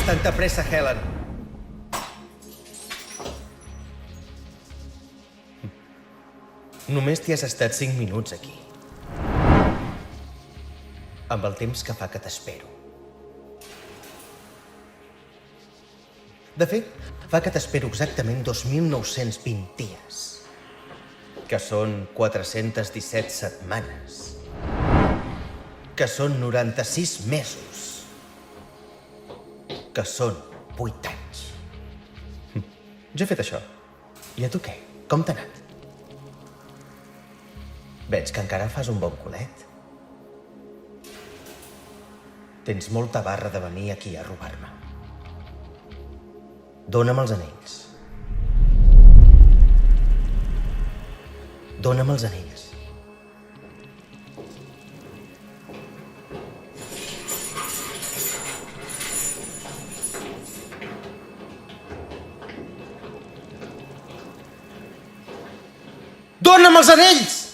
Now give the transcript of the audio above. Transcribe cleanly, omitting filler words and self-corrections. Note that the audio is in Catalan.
tanta pressa, Helen? Només t'hi has estat 5 minuts aquí. Amb el temps que fa que t'espero. De fet, fa que t'espero exactament 2.920 dies, que són 417 setmanes, que són 96 mesos, que són 8 anys. Jo he fet això. I a tu què? Com t'ha anat? Veig que encara fas un bon culet. Tens molta barra de venir aquí a robar-me. Dóna'm els anells. Dóna'm els anells. Dóna'm els anells!